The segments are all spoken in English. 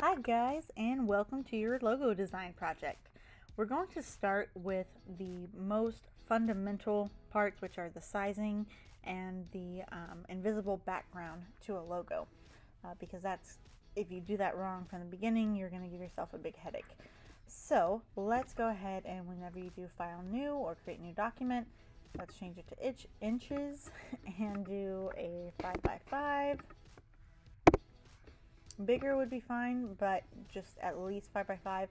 Hi guys, and welcome to your logo design project. We're going to start with the most fundamental parts, which are the sizing and the invisible background to a logo, because if you do that wrong from the beginning, you're going to give yourself a big headache. So let's go ahead and whenever you do File New or Create New Document, let's change it to inches and do a 5x5. Bigger would be fine, but just at least 5x5,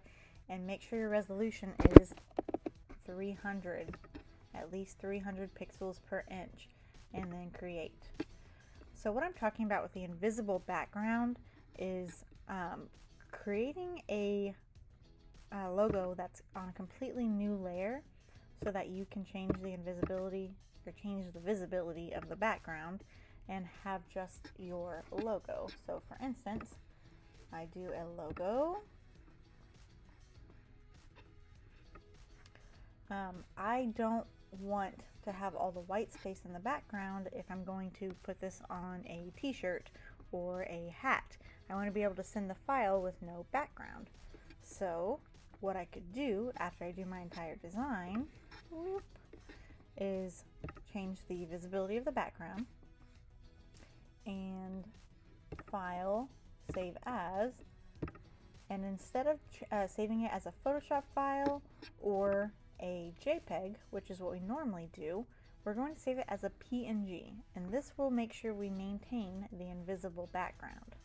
and make sure your resolution is 300, at least 300 pixels per inch, and then create. So what I'm talking about with the invisible background is creating a logo that's on a completely new layer so that you can change the invisibility or change the visibility of the background and have just your logo. So for instance, I do a logo. I don't want to have all the white space in the background if I'm going to put this on a t-shirt or a hat. I want to be able to send the file with no background. So what I could do after I do my entire design is change the visibility of the background and File, Save As, and instead of saving it as a Photoshop file or a JPEG, which is what we normally do, we're going to save it as a PNG, and this will make sure we maintain the invisible background.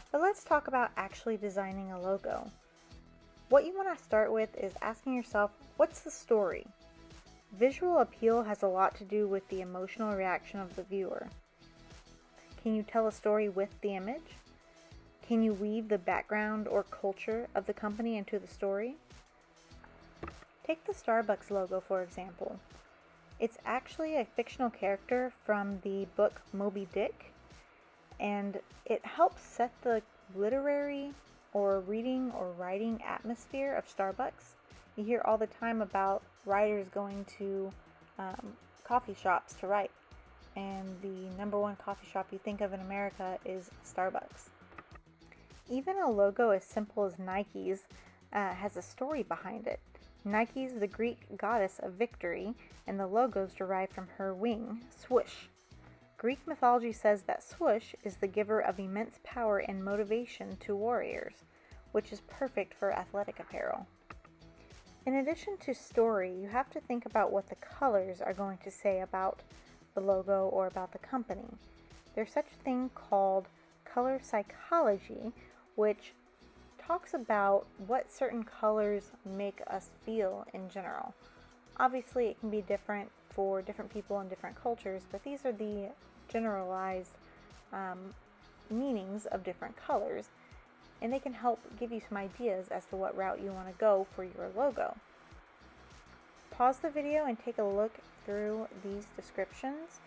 But let's talk about actually designing a logo. What you want to start with is asking yourself, what's the story? Visual appeal has a lot to do with the emotional reaction of the viewer. Can you tell a story with the image? Can you weave the background or culture of the company into the story? Take the Starbucks logo, for example. It's actually a fictional character from the book Moby Dick, and it helps set the literary or reading or writing atmosphere of Starbucks. You hear all the time about writers going to coffee shops to write, and the #1 coffee shop you think of in America is Starbucks. Even a logo as simple as Nike's has a story behind it. Nike is the Greek goddess of victory, and the logo is derived from her wing, swoosh. Greek mythology says that swoosh is the giver of immense power and motivation to warriors, which is perfect for athletic apparel. In addition to story, you have to think about what the colors are going to say about the logo or about the company. There's such a thing called color psychology, which talks about what certain colors make us feel in general. Obviously, it can be different for different people in different cultures, but these are the generalized meanings of different colors, and they can help give you some ideas as to what route you want to go for your logo. Pause the video and take a look through these descriptions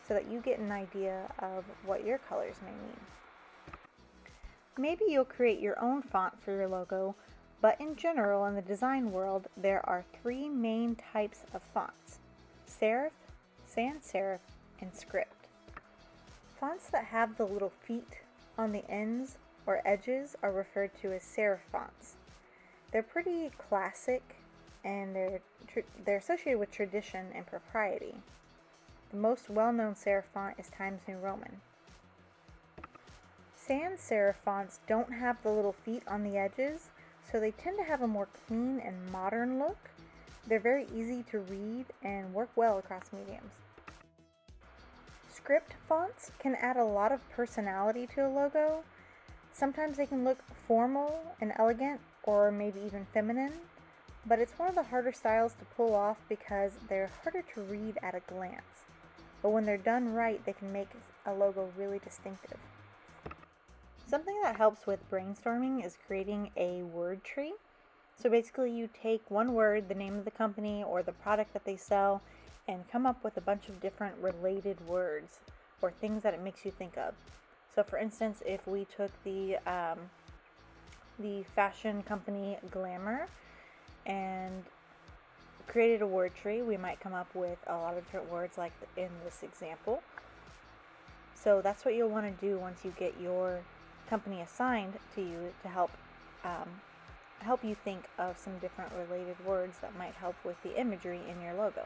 so that you get an idea of what your colors may mean. Maybe you'll create your own font for your logo, but in general in the design world there are 3 main types of fonts: serif, sans serif, and script. Fonts that have the little feet on the ends or edges are referred to as serif fonts. They're pretty classic, and they're associated with tradition and propriety. The most well-known serif font is Times New Roman. Sans serif fonts don't have the little feet on the edges, so they tend to have a more clean and modern look. They're very easy to read and work well across mediums. Script fonts can add a lot of personality to a logo. Sometimes they can look formal and elegant, or maybe even feminine, but it's one of the harder styles to pull off because they're harder to read at a glance. But when they're done right, they can make a logo really distinctive. Something that helps with brainstorming is creating a word tree. So basically you take one word, the name of the company or the product that they sell, and come up with a bunch of different related words or things that it makes you think of. So for instance, if we took the fashion company Glamour and created a word tree, we might come up with a lot of different words like in this example. So that's what you'll want to do once you get your company assigned to you to help you think of some different related words that might help with the imagery in your logo.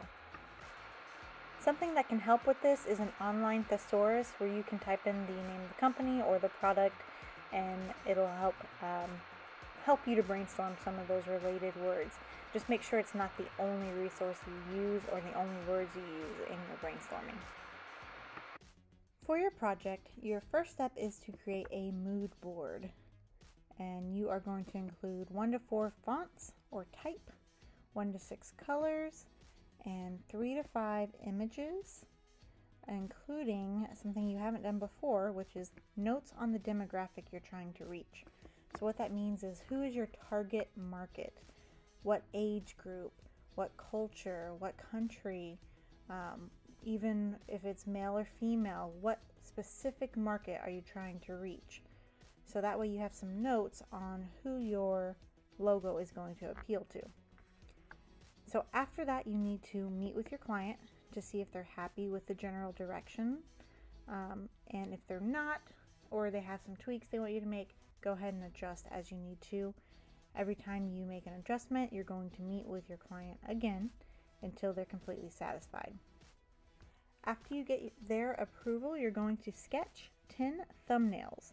Something that can help with this is an online thesaurus where you can type in the name of the company or the product, and it'll help you to brainstorm some of those related words. Just make sure it's not the only resource you use or the only words you use in your brainstorming. For your project, your first step is to create a mood board, and you are going to include 1 to 4 fonts or type, 1 to 6 colors, and 3 to 5 images, including something you haven't done before, which is notes on the demographic you're trying to reach. So what that means is, who is your target market? What age group? What culture? What country? Even if it's male or female, what specific market are you trying to reach? So that way you have some notes on who your logo is going to appeal to. So after that, you need to meet with your client to see if they're happy with the general direction. And if they're not, or they have some tweaks they want you to make, go ahead and adjust as you need to. Every time you make an adjustment, you're going to meet with your client again until they're completely satisfied. After you get their approval, you're going to sketch 10 thumbnails.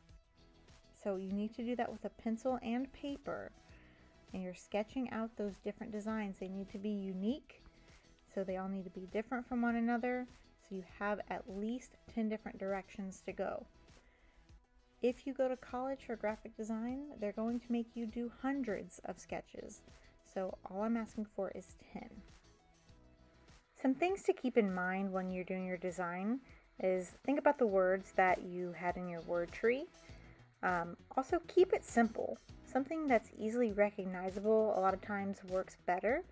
So you need to do that with a pencil and paper. And you're sketching out those different designs. They need to be unique, so they all need to be different from one another, so you have at least 10 different directions to go. If you go to college for graphic design, they're going to make you do hundreds of sketches. So all I'm asking for is 10. Some things to keep in mind when you're doing your design is think about the words that you had in your word tree. Also keep it simple. Something that's easily recognizable a lot of times works better,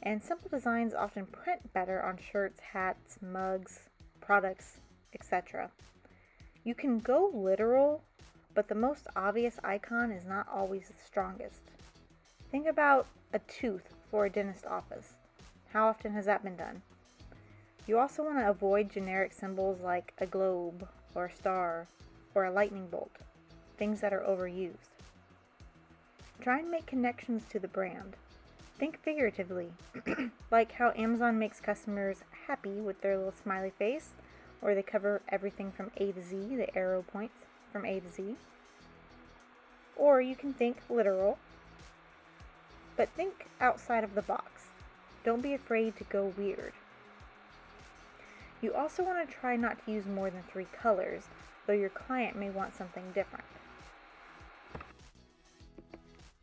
and simple designs often print better on shirts, hats, mugs, products, etc. You can go literal, but the most obvious icon is not always the strongest. Think about a tooth for a dentist office. How often has that been done? You also want to avoid generic symbols like a globe or a star or a lightning bolt, things that are overused. Try and make connections to the brand. Think figuratively, like how Amazon makes customers happy with their little smiley face, or they cover everything from A to Z, the arrow points from A to Z. Or you can think literal, but think outside of the box. Don't be afraid to go weird. You also want to try not to use more than 3 colors, though your client may want something different.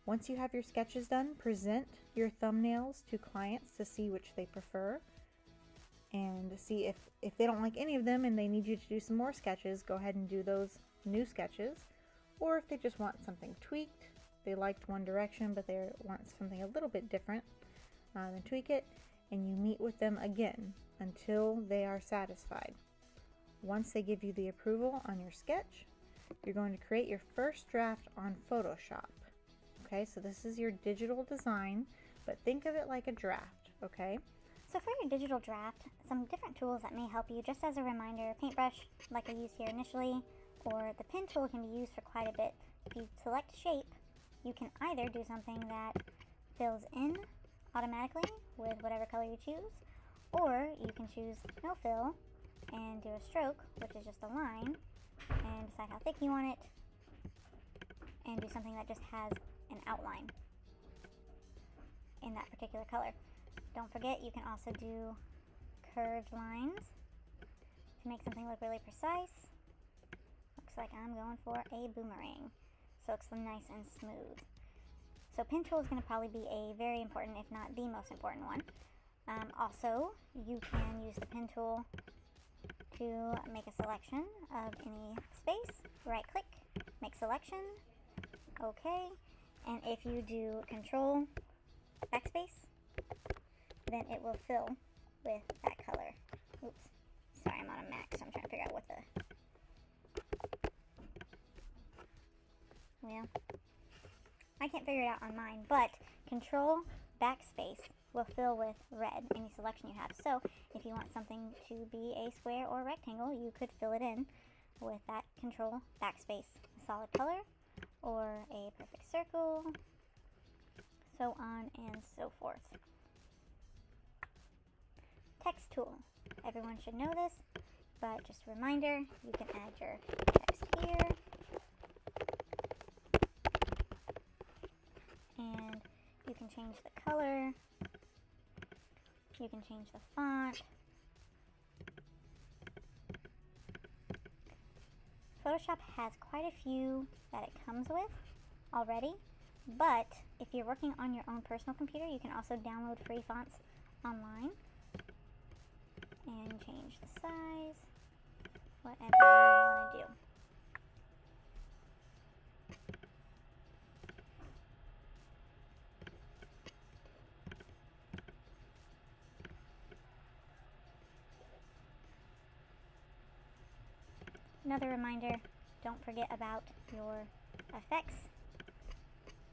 Once you have your sketches done, present your thumbnails to clients to see which they prefer, and see if they don't like any of them and they need you to do some more sketches, go ahead and do those new sketches. Or if they just want something tweaked, they liked one direction but they want something a little bit different, then tweak it, and you meet with them again until they are satisfied. Once they give you the approval on your sketch, you're going to create your first draft on Photoshop. Okay, so this is your digital design, but think of it like a draft, okay? So for your digital draft, some different tools that may help you, just as a reminder, paintbrush, like I used here initially, or the pen tool can be used for quite a bit. If you select shape, you can either do something that fills in automatically with whatever color you choose, or you can choose no fill and do a stroke, which is just a line, and decide how thick you want it, and do something that just has an outline in that particular color. Don't forget, you can also do curved lines to make something look really precise. Looks like I'm going for a boomerang, so it looks nice and smooth. So pen tool is going to probably be a very important, if not the most important one. Also, you can use the pen tool to make a selection of any space. Right click, make selection, okay, and if you do control backspace, then it will fill with that color. Oops, sorry, I'm on a Mac, so I'm trying to figure out what well, I can't figure it out on mine, but control backspace will fill with red, any selection you have. So if you want something to be a square or rectangle, you could fill it in with that control backspace, a solid color, or a perfect circle, so on and so forth. Text tool. Everyone should know this, but just a reminder, you can add your text here, and you can change the color, you can change the font. Photoshop has quite a few that it comes with already, but if you're working on your own personal computer, you can also download free fonts online and change the size, whatever you want to do. Another reminder, don't forget about your effects.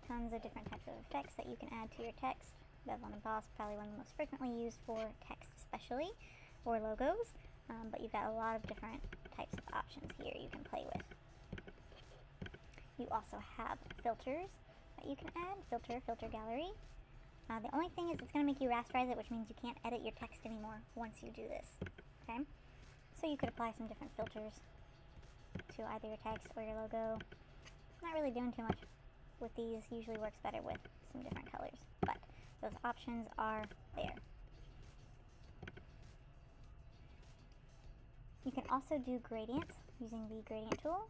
Tons of different types of effects that you can add to your text. Bevel and emboss, probably one of the most frequently used for text especially, or logos, but you've got a lot of different types of options here you can play with. You also have filters that you can add, filter gallery. The only thing is it's going to make you rasterize it, which means you can't edit your text anymore once you do this, okay? So you could apply some different filters to either your text or your logo. Not really doing too much with these, usually works better with some different colors, but those options are there. You can also do gradients using the gradient tool.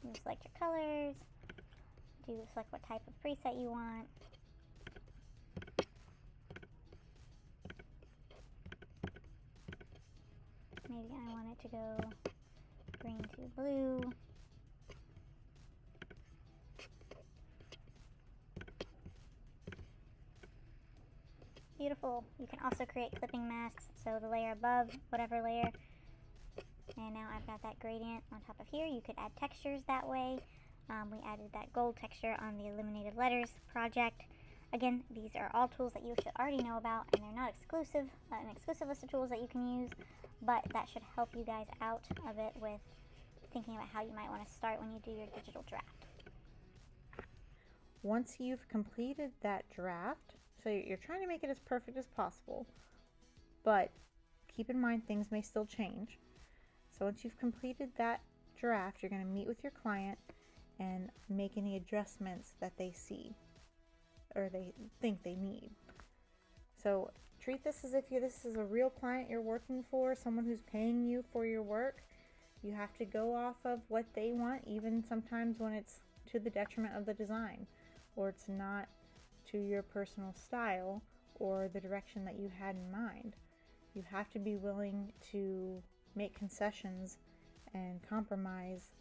You select your colors, select what type of preset you want. Maybe I want it to go green to blue. Beautiful. You can also create clipping masks, so the layer above, whatever layer. And now I've got that gradient on top of here. You could add textures that way. We added that gold texture on the illuminated letters project. Again, these are all tools that you should already know about, and they're not exclusive, an exclusive list of tools that you can use, but that should help you guys out a bit with thinking about how you might want to start when you do your digital draft. Once you've completed that draft, so you're trying to make it as perfect as possible, but keep in mind things may still change. So once you've completed that draft, you're going to meet with your client and make any adjustments that they see or they think they need. So treat this as if this is a real client you're working for, someone who's paying you for your work. You have to go off of what they want, even sometimes when it's to the detriment of the design, or it's not to your personal style or the direction that you had in mind. You have to be willing to make concessions and compromise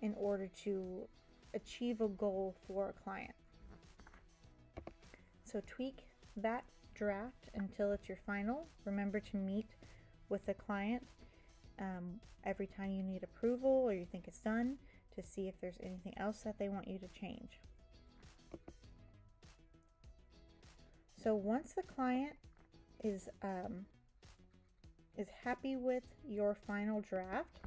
in order to achieve a goal for a client. So tweak that draft until it's your final. Remember to meet with the client every time you need approval or you think it's done, to see if there's anything else that they want you to change. So once the client is happy with your final draft,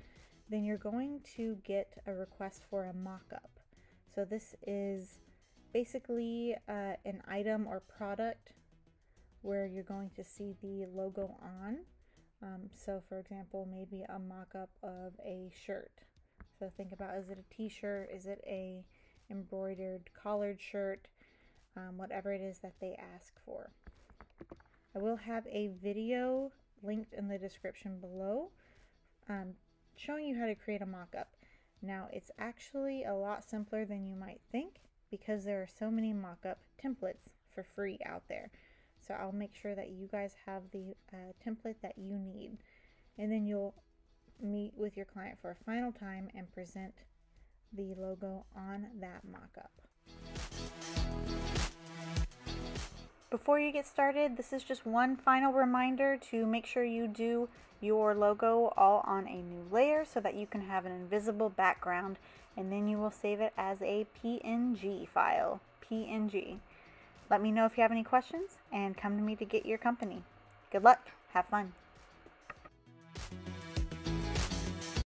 then you're going to get a request for a mock-up. So this is basically an item or product where you're going to see the logo on. So for example, maybe a mock-up of a shirt. So think about, is it a t-shirt? Is it a embroidered collared shirt? Whatever it is that they ask for. I will have a video linked in the description below showing you how to create a mock-up. Now it's actually a lot simpler than you might think because there are so many mock-up templates for free out there. So I'll make sure that you guys have the template that you need, and then you'll meet with your client for a final time and present the logo on that mock-up. Before you get started, this is just one final reminder to make sure you do your logo all on a new layer so that you can have an invisible background, and then you will save it as a PNG file. PNG. Let me know if you have any questions and come to me to get your company. Good luck. Have fun.